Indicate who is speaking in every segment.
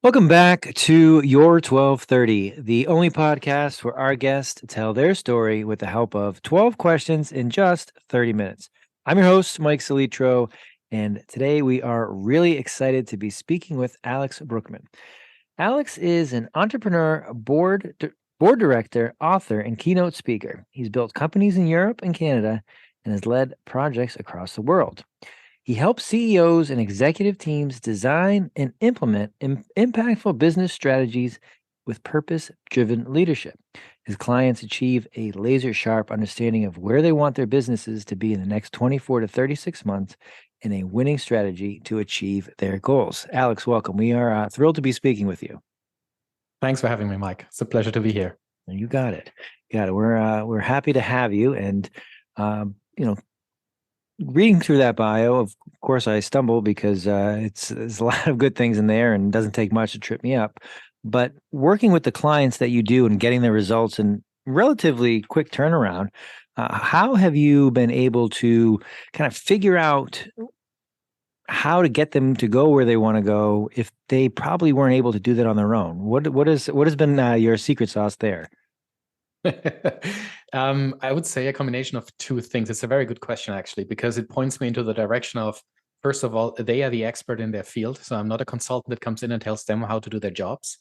Speaker 1: Welcome back to Your 1230, the only podcast where our guests tell their story with the help of 12 questions in just 30 minutes. I'm your host, Mike Salitro, and today we are really excited to be speaking with Alex Brueckmann. Alex is an entrepreneur, board director, author, and keynote speaker. He's built companies in Europe and Canada and has led projects across the world. He helps CEOs and executive teams design and implement impactful business strategies with purpose driven leadership. His clients achieve a laser sharp understanding of where they want their businesses to be in the next 24 to 36 months and a winning strategy to achieve their goals. Alex, welcome. We are thrilled to be speaking with you.
Speaker 2: Thanks for having me, Mike. It's a pleasure to be here.
Speaker 1: You got it. Got it. We're happy to have you. And um, you know, reading through that bio, of course, I stumble because there's a lot of good things in there, and it doesn't take much to trip me up. But working with the clients that you do and getting the results in relatively quick turnaround, how have you been able to kind of figure out how to get them to go where they want to go if they probably weren't able to do that on their own? What has been your secret sauce there?
Speaker 2: I would say a combination of two things. It's a very good question, actually, because it points me into the direction of, first of all, they are the expert in their field. So I'm not a consultant that comes in and tells them how to do their jobs.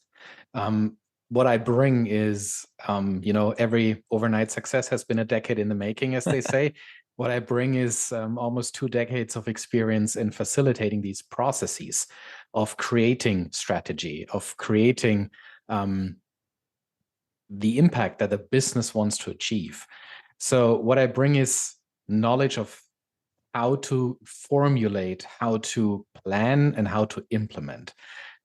Speaker 2: What I bring is, every overnight success has been a decade in the making, as they say. What I bring is almost 2 decades of experience in facilitating these processes of creating strategy, of creating the impact that the business wants to achieve. So what I bring is knowledge of how to formulate, how to plan, and how to implement.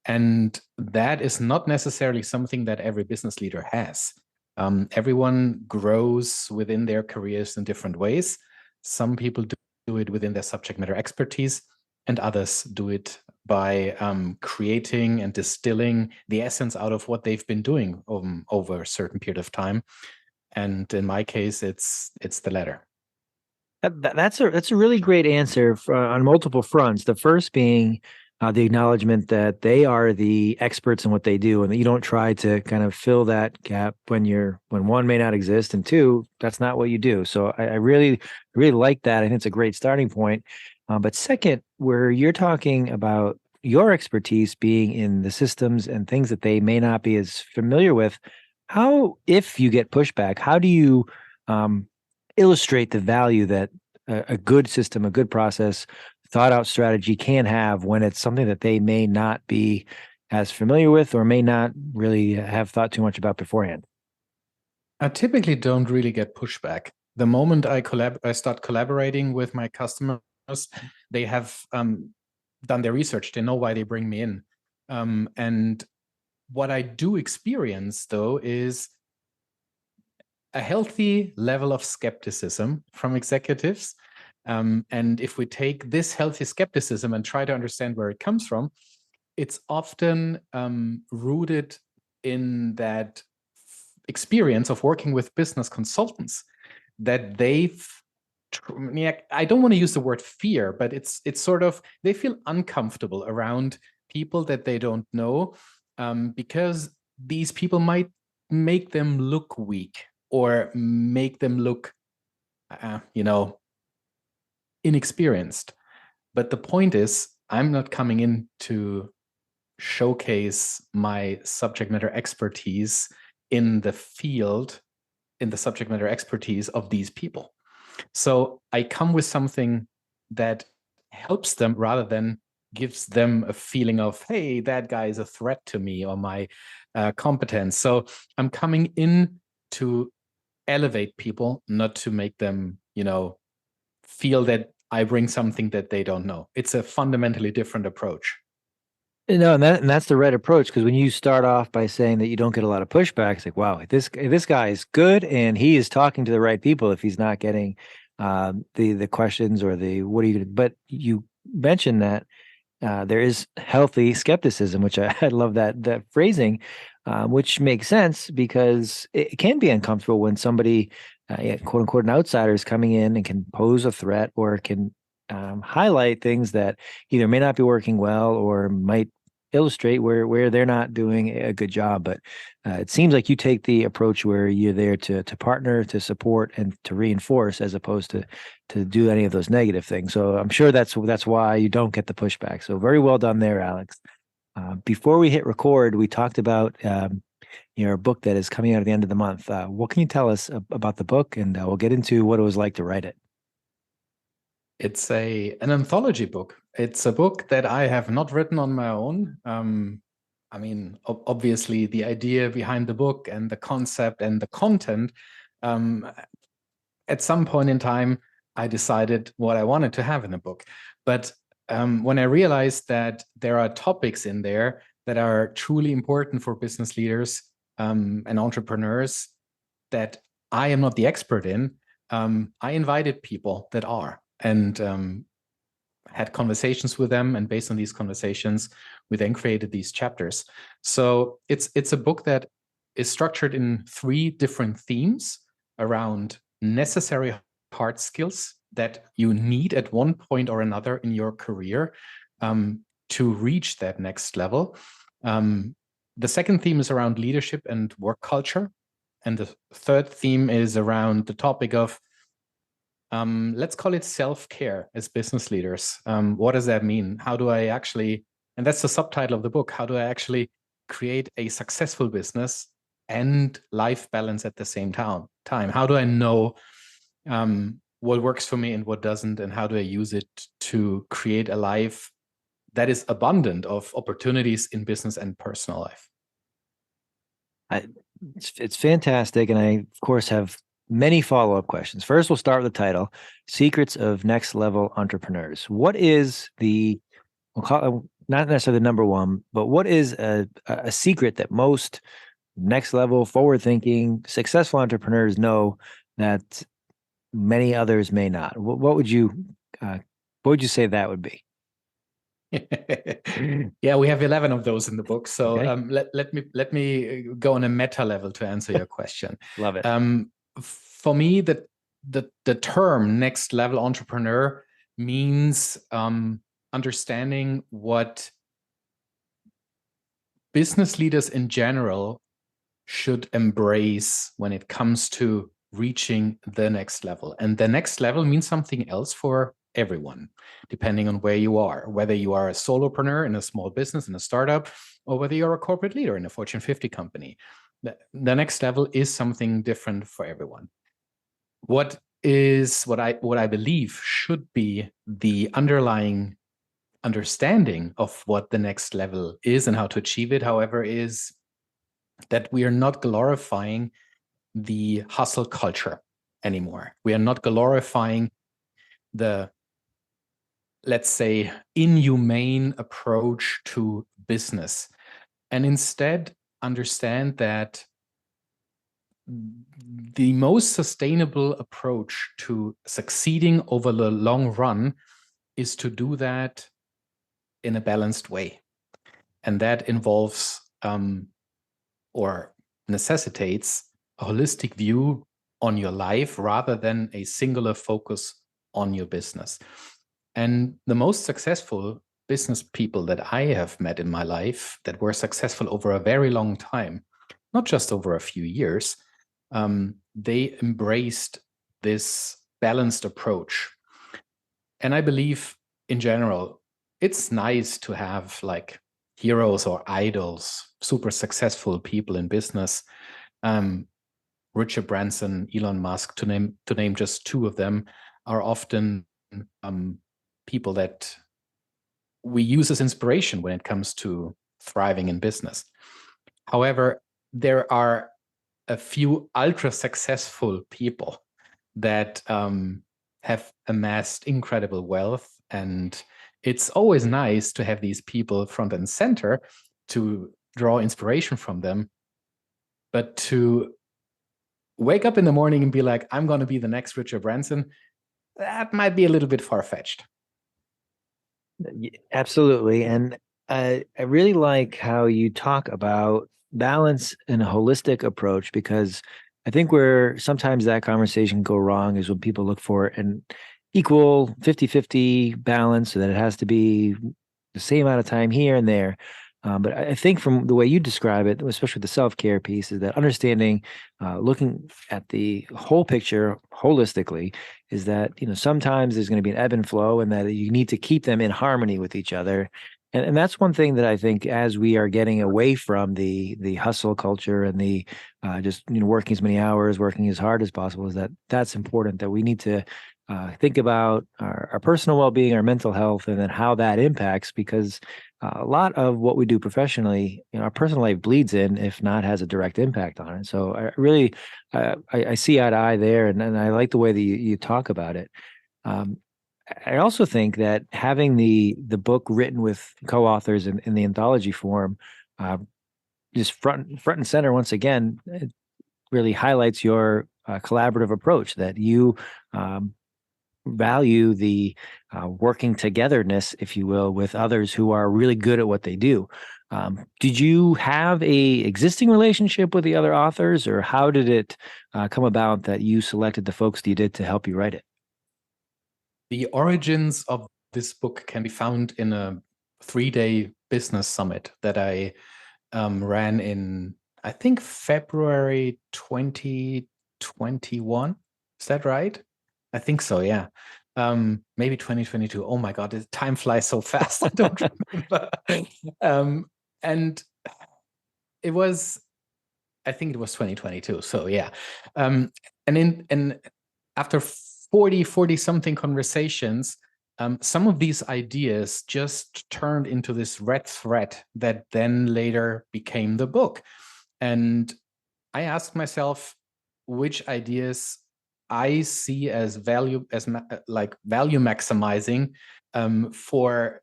Speaker 2: And that is not necessarily something that every business leader has. Everyone grows within their careers in different ways. Some people do it within their subject matter expertise, and others do it by creating and distilling the essence out of what they've been doing over a certain period of time. And in my case, it's the latter.
Speaker 1: That's a really great answer on multiple fronts. The first being the acknowledgement that they are the experts in what they do, and that you don't try to kind of fill that gap when one may not exist, and two, that's not what you do. So I really like that. I think it's a great starting point. But second, where you're talking about your expertise being in the systems and things that they may not be as familiar with, how, if you get pushback, how do you um, illustrate the value that a good system, a good process, thought out strategy can have when it's something that they may not be as familiar with or may not really have thought too much about beforehand?
Speaker 2: I typically don't really get pushback. The moment I start collaborating with my customers, they have done their research. They know why they bring me in. And what I do experience, though, is a healthy level of skepticism from executives. And if we take this healthy skepticism and try to understand where it comes from, it's often rooted in that experience of working with business consultants that I don't want to use the word fear, but it's sort of, they feel uncomfortable around people that they don't know, because these people might make them look weak or make them look, inexperienced. But the point is, I'm not coming in to showcase my subject matter expertise in the field, in the subject matter expertise of these people. So I come with something that helps them rather than gives them a feeling of, hey, that guy is a threat to me or my competence. So I'm coming in to elevate people, not to make them, feel that I bring something that they don't know. It's a fundamentally different approach.
Speaker 1: No, and that's the right approach, because when you start off by saying that you don't get a lot of pushback, it's like, wow, this guy is good and he is talking to the right people if he's not getting the questions or the what are you gonna, but you mentioned that there is healthy skepticism, which I love that phrasing, which makes sense because it can be uncomfortable when somebody, yeah, quote unquote, an outsider is coming in and can pose a threat or can highlight things that either may not be working well or might illustrate where they're not doing a good job. But it seems like you take the approach where you're there to partner, to support, and to reinforce, as opposed to do any of those negative things. So I'm sure that's why you don't get the pushback. So very well done there, Alex. Before we hit record, we talked about your book that is coming out at the end of the month. What can you tell us about the book? And we'll get into what it was like to write it.
Speaker 2: It's an anthology book. It's a book that I have not written on my own. I mean, obviously, the idea behind the book and the concept and the content. At some point in time, I decided what I wanted to have in a book. But when I realized that there are topics in there that are truly important for business leaders and entrepreneurs that I am not the expert in, I invited people that are, and had conversations with them. And based on these conversations, we then created these chapters. So it's a book that is structured in 3 different themes around necessary hard skills that you need at one point or another in your career to reach that next level. The second theme is around leadership and work culture. And the third theme is around the topic of, let's call it self-care as business leaders. What does that mean? How do I actually, and that's the subtitle of the book, how do I actually create a successful business and life balance at the same time? How do I know what works for me and what doesn't, and how do I use it to create a life that is abundant of opportunities in business and personal life?
Speaker 1: It's fantastic, and I of course have many follow-up questions. First, we'll start with the title: Secrets of Next Level Entrepreneurs. What is we'll call it, not necessarily the number one, but what is a secret that most next level, forward-thinking, successful entrepreneurs know that many others may not? What would you say that would be?
Speaker 2: Yeah, we have 11 of those in the book. So
Speaker 1: Okay.
Speaker 2: let me go on a meta level to answer your question.
Speaker 1: Love it.
Speaker 2: For me, the term next level entrepreneur means understanding what business leaders in general should embrace when it comes to reaching the next level. And the next level means something else for everyone, depending on where you are, whether you are a solopreneur in a small business, in a startup, or whether you're a corporate leader in a Fortune 50 company. The next level is something different for everyone. What I believe should be the underlying understanding of what the next level is and how to achieve it, however, is that we are not glorifying the hustle culture anymore. We are not glorifying the, let's say, inhumane approach to business, and instead understand that the most sustainable approach to succeeding over the long run is to do that in a balanced way. And that involves or necessitates a holistic view on your life rather than a singular focus on your business. And the most successful business people that I have met in my life that were successful over a very long time, not just over a few years, they embraced this balanced approach. And I believe in general, it's nice to have like heroes or idols, super successful people in business. Richard Branson, Elon Musk, to name just 2 of them, are often people that we use as inspiration when it comes to thriving in business. However, there are a few ultra successful people that have amassed incredible wealth, and it's always nice to have these people front and center to draw inspiration from them. But to wake up in the morning and be like, I'm going to be the next Richard Branson, that might be a little bit far-fetched.
Speaker 1: Absolutely. And I really like how you talk about balance and a holistic approach, because I think where sometimes that conversation go wrong is when people look for an equal 50-50 balance, so that it has to be the same amount of time here and there. But I think from the way you describe it, especially the self-care piece, is that understanding, looking at the whole picture holistically, is that, sometimes there's going to be an ebb and flow, and that you need to keep them in harmony with each other. And that's one thing that I think, as we are getting away from the hustle culture and the just working as many hours, working as hard as possible, is that's important, that we need to think about our personal well-being, our mental health, and then how that impacts, because a lot of what we do professionally, our personal life bleeds in, if not has a direct impact on it. So I really, I see eye to eye there, and I like the way that you talk about it. Um, I also think that having the book written with co-authors in the anthology form, uh, just front and center once again, it really highlights your collaborative approach, that you um, value the working togetherness, if you will, with others who are really good at what they do. Did you have a existing relationship with the other authors, or how did it come about that you selected the folks that you did to help you write it?
Speaker 2: The origins of this book can be found in a 3-day business summit that I ran in, I think, February 2021. Is that right? I think so, yeah. Maybe 2022. Oh my God, time flies so fast. I don't remember. And it was, I think it was 2022. So yeah. And after 40 something conversations, some of these ideas just turned into this red thread that then later became the book. And I asked myself which ideas I see as value, like value maximizing for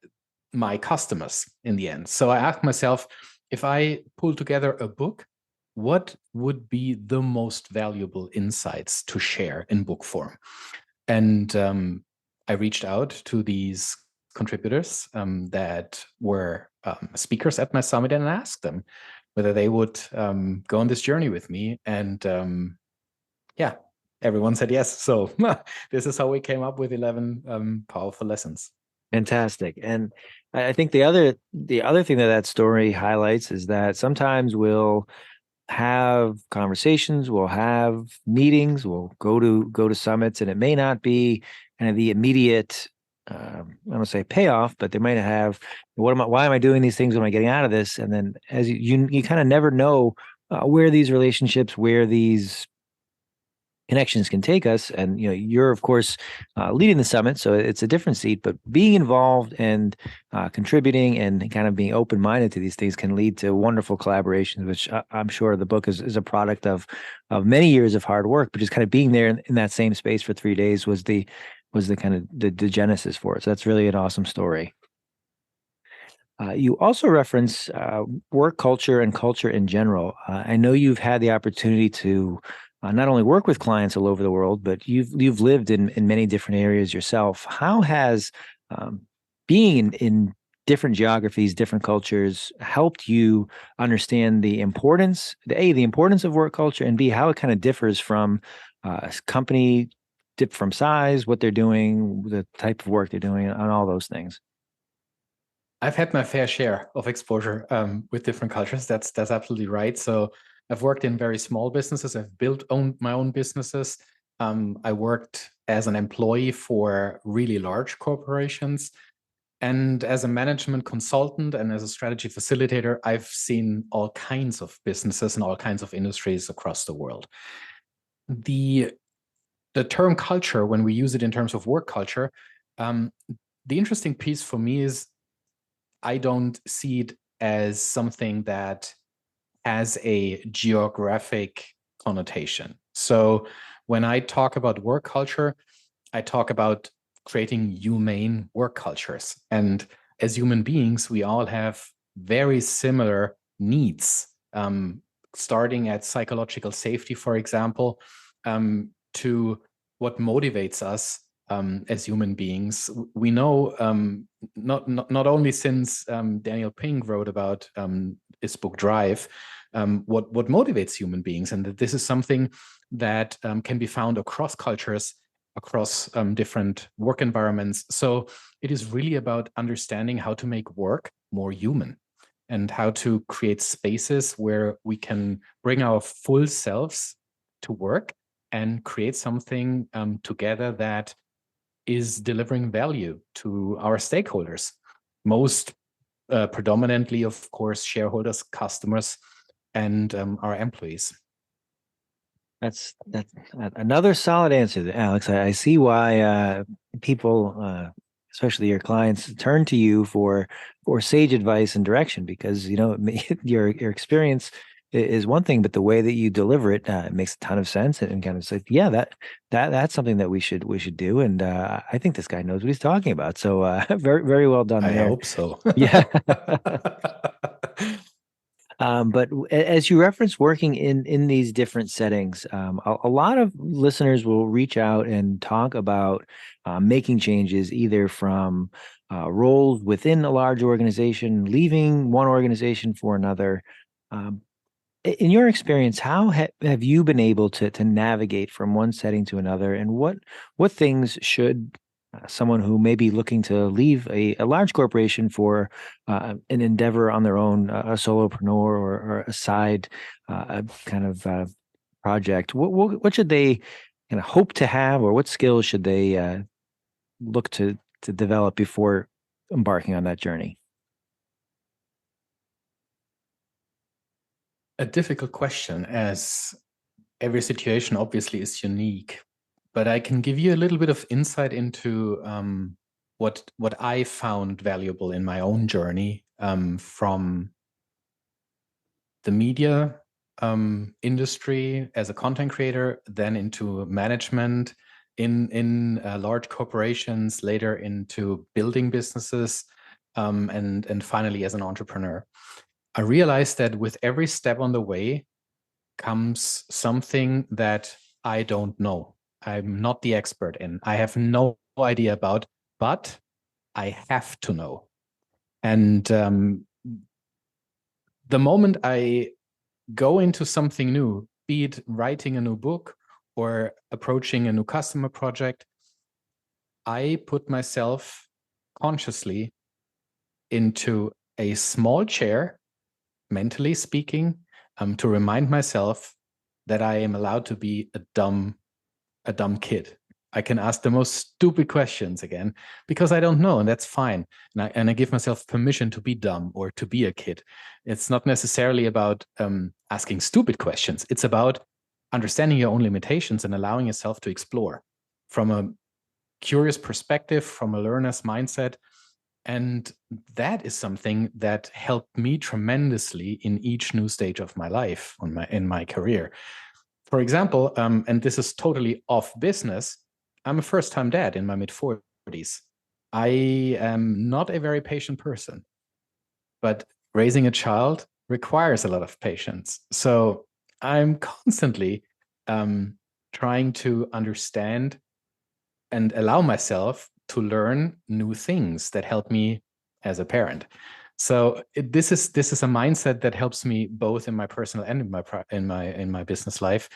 Speaker 2: my customers in the end. So I asked myself, if I pull together a book, what would be the most valuable insights to share in book form? And I reached out to these contributors that were speakers at my summit, and asked them whether they would go on this journey with me. And yeah, everyone said yes. So this is how we came up with 11 powerful lessons.
Speaker 1: Fantastic. And I think the other thing that story highlights is that sometimes we'll have conversations, we'll have meetings, we'll go to summits, and it may not be kind of the immediate, I don't say payoff, but they might have, why am I doing these things? What am I getting out of this? And then, as you kind of never know where these relationships, where these connections can take us. And you're of course leading the summit, so it's a different seat, but being involved and contributing and kind of being open-minded to these things can lead to wonderful collaborations, which I'm sure the book is a product of many years of hard work. But just kind of being there in that same space for 3 days was the kind of the genesis for it. So that's really an awesome story. You also reference work culture and culture in general. I know you've had the opportunity to not only work with clients all over the world, but you've lived in many different areas yourself. How has um, being in different geographies, different cultures, helped you understand the importance, the importance of work culture, and B, how it kind of differs from company, from size, what they're doing, the type of work they're doing, and all those things?
Speaker 2: I've had my fair share of exposure with different cultures. That's absolutely right. So I've worked in very small businesses. I've my own businesses. I worked as an employee for really large corporations. And as a management consultant and as a strategy facilitator, I've seen all kinds of businesses and all kinds of industries across the world. The term culture, when we use it in terms of work culture, the interesting piece for me is I don't see it as something that has a geographic connotation. So when I talk about work culture, I talk about creating humane work cultures. And as human beings, we all have very similar needs, starting at psychological safety, for example, to what motivates us as human beings. We know not only since Daniel Pink wrote about his book Drive, what motivates human beings, and that this is something that can be found across cultures, across different work environments. So it is really about understanding how to make work more human. and how to create spaces where we can bring our full selves to work and create something together that is delivering value to our stakeholders. Most predominantly, of course, shareholders, customers, and our employees.
Speaker 1: That's another solid answer, Alex. I see why people, especially your clients, turn to you for sage advice and direction because your experience is one thing, but the way that you deliver it, it makes a ton of sense and kind of like, yeah, that's something that we should do, and I think this guy knows what he's talking about. So very very well done
Speaker 2: I
Speaker 1: there.
Speaker 2: hope so.
Speaker 1: Yeah. But as you reference working in these different settings, a lot of listeners will reach out and talk about making changes either from roles within a large organization, leaving one organization for another. Um, in your experience, how have you been able to navigate from one setting to another, and what things should someone who may be looking to leave a large corporation for an endeavor on their own, a solopreneur or a side kind of project, what should they kind of hope to have, or what skills should they look to develop before embarking on that journey?
Speaker 2: A difficult question, as every situation obviously is unique, but I can give you a little bit of insight into what I found valuable in my own journey from the media industry as a content creator, then into management in large corporations, later into building businesses, and finally as an entrepreneur. I realized that with every step on the way comes something that I don't know. I'm not the expert in. I have no idea about, but I have to know. And the moment I go into something new, be it writing a new book or approaching a new customer project, I put myself consciously into a small chair, mentally speaking, to remind myself that I am allowed to be a dumb kid. I can ask the most stupid questions again because I don't know, and that's fine. And I give myself permission to be dumb or to be a kid. It's not necessarily about asking stupid questions. It's about understanding your own limitations and allowing yourself to explore from a curious perspective, from a learner's mindset. And that is something that helped me tremendously in each new stage of my life, in my career. For example, and this is totally off business, I'm a first-time dad in my mid-40s. I am not a very patient person, but raising a child requires a lot of patience. So I'm constantly trying to understand and allow myself to learn new things that help me as a parent. So this is a mindset that helps me both in my personal and in my business life.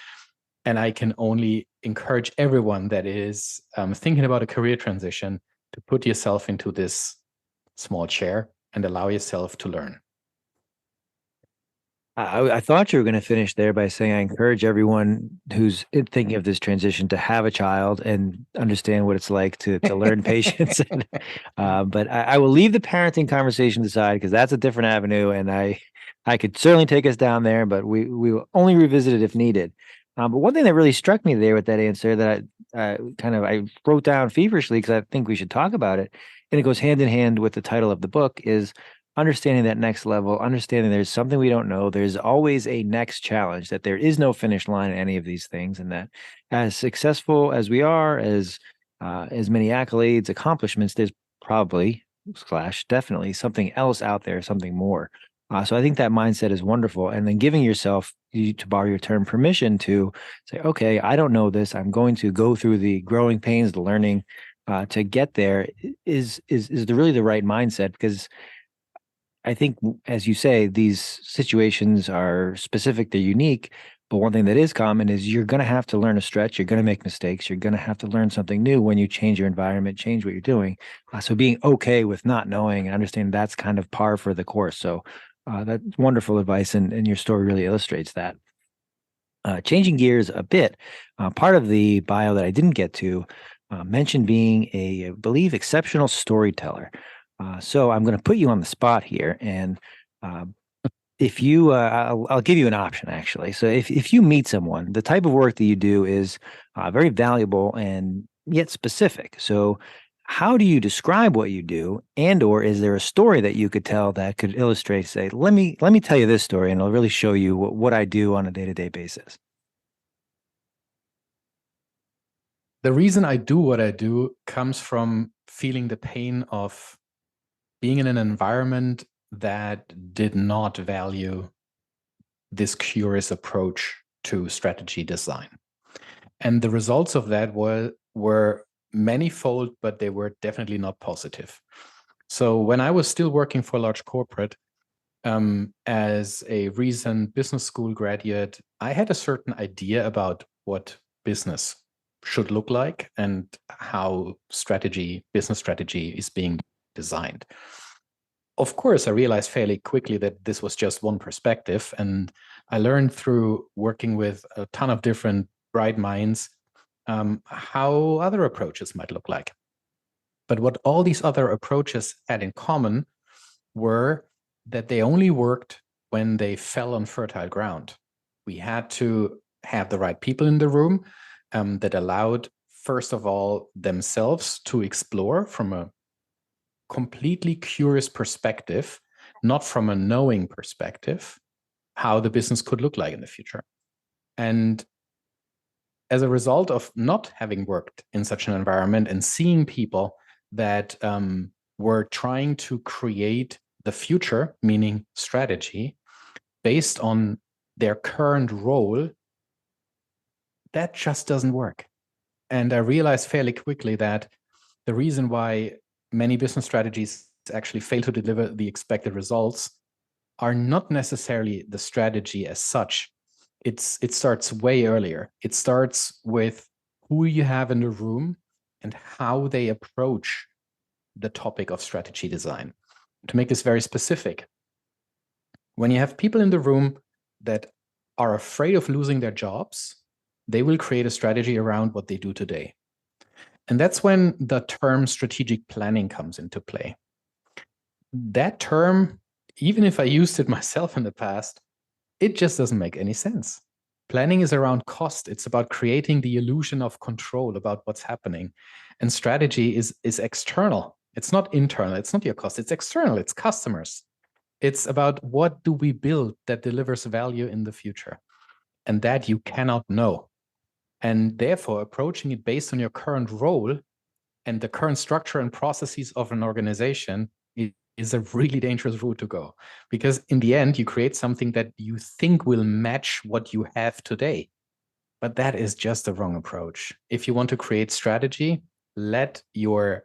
Speaker 2: And I can only encourage everyone that is thinking about a career transition to put yourself into this small chair and allow yourself to learn.
Speaker 1: I thought you were going to finish there by saying I encourage everyone who's thinking of this transition to have a child and understand what it's like to learn patience. But I will leave the parenting conversation aside because that's a different avenue, and I could certainly take us down there, but we will only revisit it if needed. But one thing that really struck me there with that answer that I wrote down feverishly because I think we should talk about it, and it goes hand in hand with the title of the book, is understanding that next level, understanding there's something we don't know. There's always a next challenge, that there is no finish line in any of these things. And that as successful as we are, as many accolades, accomplishments, there's probably slash definitely something else out there, something more. So I think that mindset is wonderful. And then giving yourself, to borrow your term, permission to say, okay, I don't know this. I'm going to go through the growing pains, the learning to get there is really the right mindset, because I think, as you say, these situations are specific, they're unique. But one thing that is common is you're going to have to learn a stretch. You're going to make mistakes. You're going to have to learn something new when you change your environment, change what you're doing. So being okay with not knowing and understanding that's kind of par for the course. So That's wonderful advice, and your story really illustrates that. Changing gears a bit, part of the bio that I didn't get to mentioned being I believe, exceptional storyteller. So I'm going to put you on the spot here, and uh, if you, I'll give you an option actually. So if you meet someone, the type of work that you do is very valuable and yet specific. So how do you describe what you do, and or is there a story that you could tell that could illustrate? Say, let me tell you this story, and it'll really show you what I do on a day to day basis.
Speaker 2: The reason I do what I do comes from feeling the pain of being in an environment that did not value this curious approach to strategy design. And the results of that were manifold, but they were definitely not positive. So when I was still working for a large corporate, as a recent business school graduate, I had a certain idea about what business should look like and how business strategy is being designed. Of course, I realized fairly quickly that this was just one perspective. And I learned through working with a ton of different bright minds how other approaches might look like. But what all these other approaches had in common were that they only worked when they fell on fertile ground. We had to have the right people in the room that allowed, first of all, themselves to explore from a completely curious perspective, not from a knowing perspective, how the business could look like in the future. And as a result of not having worked in such an environment and seeing people that were trying to create the future, meaning strategy, based on their current role, that just doesn't work. And I realized fairly quickly that the reason why many business strategies actually fail to deliver the expected results are not necessarily the strategy as such. It starts way earlier. It starts with who you have in the room and how they approach the topic of strategy design. To make this very specific, when you have people in the room that are afraid of losing their jobs, they will create a strategy around what they do today. And that's when the term strategic planning comes into play. That term, even if I used it myself in the past, it just doesn't make any sense. Planning is around cost. It's about creating the illusion of control about what's happening. And strategy is external. It's not internal. It's not your cost. It's external. It's customers. It's about what do we build that delivers value in the future. And that you cannot know. And therefore, approaching it based on your current role and the current structure and processes of an organization is a really dangerous route to go, because in the end you create something that you think will match what you have today, but that is just the wrong approach. If you want to create strategy, let your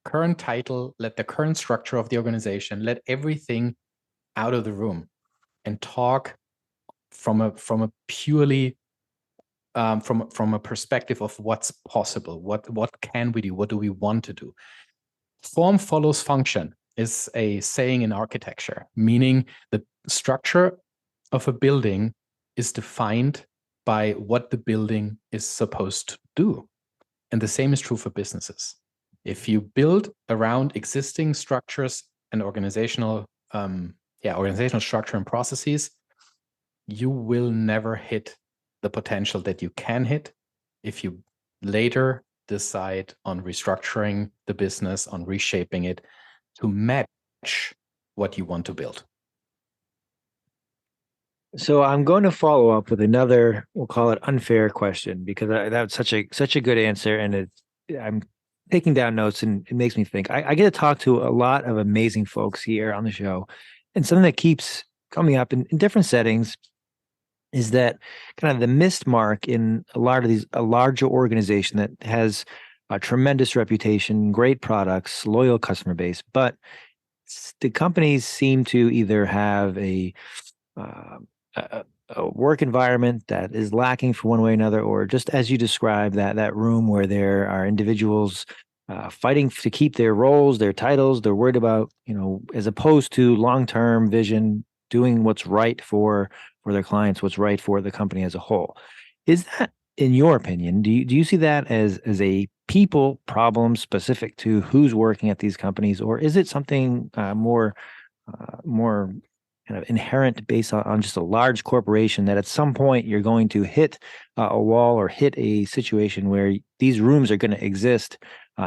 Speaker 2: current title, let the current structure of the organization, let everything out of the room and talk from a purely from a perspective of what's possible, what can we do, what do we want to do. Form follows function is a saying in architecture, meaning the structure of a building is defined by what the building is supposed to do. And the same is true for businesses. If you build around existing structures and organizational structure and processes, you will never hit the potential that you can hit if you later decide on restructuring the business, on reshaping it to match what you want to build.
Speaker 1: So I'm going to follow up with another, we'll call it unfair question, because that's such a good answer, and I'm taking down notes, and it makes me think. I get to talk to a lot of amazing folks here on the show, and something that keeps coming up in different settings is that kind of the missed mark in a larger organization that has a tremendous reputation, great products, loyal customer base, but the companies seem to either have uh, a work environment that is lacking for one way or another, or just as you described, that room where there are individuals fighting to keep their roles, their titles. They're worried about, as opposed to long-term vision, doing what's right for their clients, what's right for the company as a whole. Is that, in your opinion, do you see that as a people problem specific to who's working at these companies, or is it something more kind of inherent based on just a large corporation that at some point you're going to hit a wall or hit a situation where these rooms are going to exist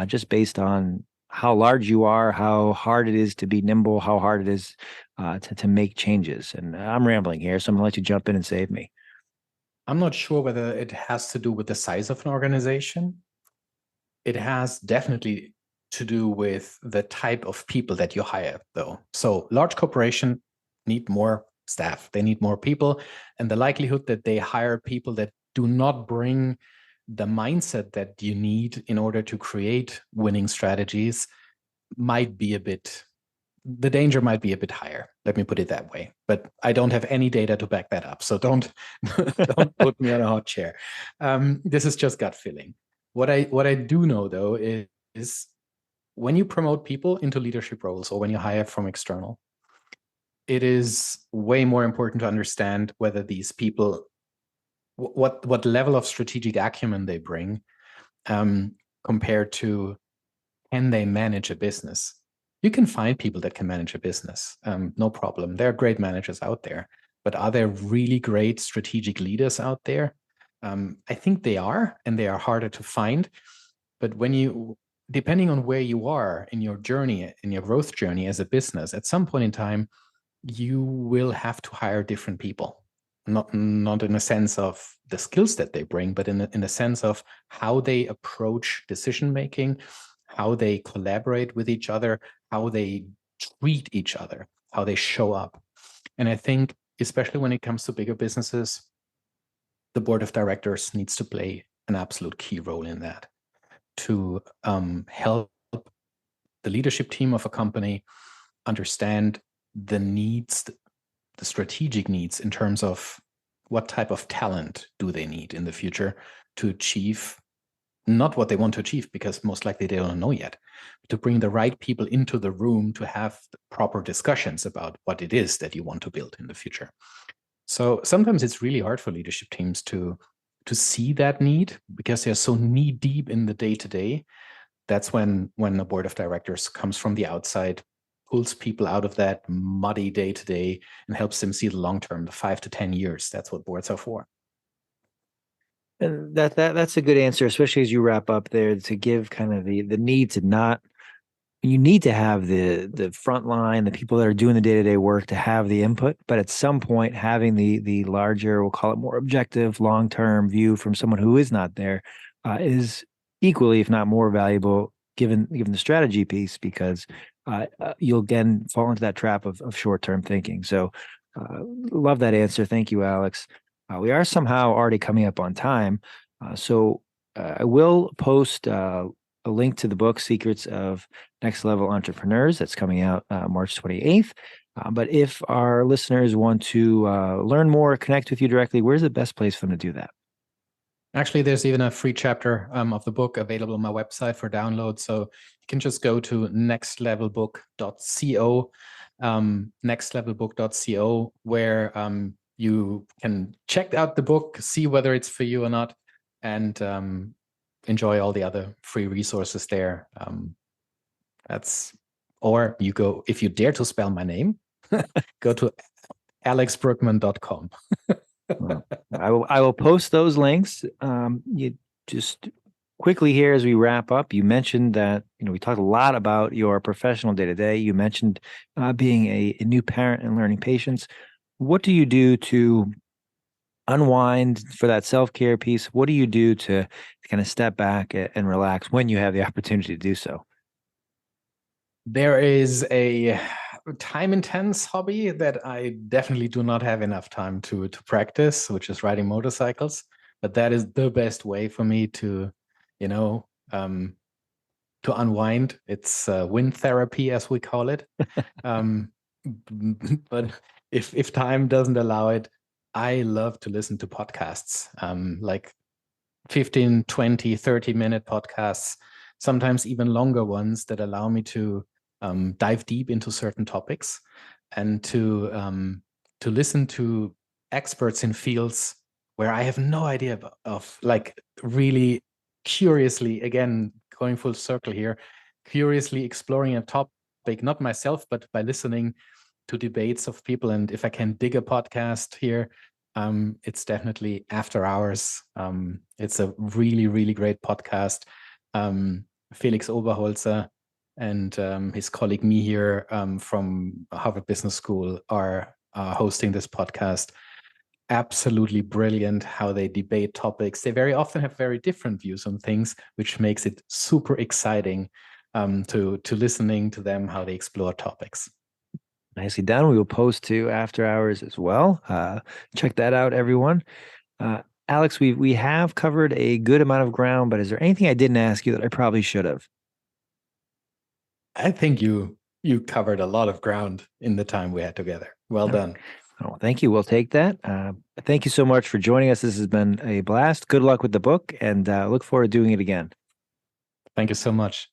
Speaker 1: just based on how large you are, how hard it is to be nimble, how hard it is to make changes. And I'm rambling here, so I'm going to let you jump in and save me.
Speaker 2: I'm not sure whether it has to do with the size of an organization. It has definitely to do with the type of people that you hire, though. So large corporation need more staff. They need more people. And the likelihood that they hire people that do not bring the mindset that you need in order to create winning strategies might be the danger might be a bit higher. Let me put it that way. But I don't have any data to back that up. So don't put me on a hot chair. This is just gut feeling. What I do know though is when you promote people into leadership roles or when you hire from external, it is way more important to understand whether these people, what level of strategic acumen they bring, compared to, can they manage a business? You can find people that can manage a business, no problem. There are great managers out there, but are there really great strategic leaders out there? I think they are, and they are harder to find. But depending on where you are in your journey, in your growth journey as a business, at some point in time, you will have to hire different people. Not in a sense of the skills that they bring, but in the sense of how they approach decision making, how they collaborate with each other, how they treat each other, how they show up. And I think, especially when it comes to bigger businesses, the board of directors needs to play an absolute key role in that, to help the leadership team of a company understand the needs, the strategic needs in terms of what type of talent do they need in the future to achieve not what they want to achieve, because most likely they don't know yet, to bring the right people into the room to have the proper discussions about what it is that you want to build in the future. So sometimes it's really hard for leadership teams to see that need because they're so knee deep in the day-to-day. That's when the board of directors comes from the outside, pulls people out of that muddy day-to-day and helps them see the long term, the 5 to 10 years. That's what boards are for.
Speaker 1: And that's a good answer, especially as you wrap up there, to give kind of the need to not. You need to have the front line, the people that are doing the day-to-day work, to have the input, but at some point having the larger, we'll call it more objective, long-term view from someone who is not there is equally, if not more valuable, given the strategy piece, because you'll again fall into that trap of short-term thinking. So love that answer. Thank you, Alex. We are somehow already coming up on time. So I will post a link to the book, Secrets of Next Level Entrepreneurs, that's coming out March 28th. But if our listeners want to learn more, connect with you directly, where's the best place for them to do that?
Speaker 2: Actually, there's even a free chapter of the book available on my website for download. So you can just go to nextlevelbook.co, nextlevelbook.co, where you can check out the book, see whether it's for you or not, and enjoy all the other free resources there. Or you go, if you dare to spell my name, go to alexbrueckmann.com.
Speaker 1: Well, I will post those links. You just quickly here as we wrap up, you mentioned that we talked a lot about your professional day to day. You mentioned being a new parent and learning patience. What do you do to unwind for that self-care piece? What do you do to kind of step back and relax when you have the opportunity to do so?
Speaker 2: There is a time intense hobby that I definitely do not have enough time to practice, which is riding motorcycles. But that is the best way for me to, to unwind. It's wind therapy, as we call it. But if time doesn't allow it, I love to listen to podcasts, like 15, 20, 30-minute podcasts. sometimes even longer ones that allow me to dive deep into certain topics and to listen to experts in fields where I have no idea of, like really curiously, again, going full circle here, curiously exploring a topic, not myself, but by listening to debates of people. And if I can dig a podcast here, it's definitely After Hours. It's a really, really great podcast. Felix Oberholzer and his colleague me here from Harvard Business School are hosting this podcast. Absolutely brilliant how they debate topics. They very often have very different views on things, which makes it super exciting to listening to them, how they explore topics.
Speaker 1: Nicely done. We will post to After Hours as well. Check that out, everyone. Uh, Alex, we have covered a good amount of ground, but is there anything I didn't ask you that I probably should have?
Speaker 2: I think you covered a lot of ground in the time we had together. Well done.
Speaker 1: Oh, thank you. We'll take that. Thank you so much for joining us. This has been a blast. Good luck with the book, and look forward to doing it again.
Speaker 2: Thank you so much.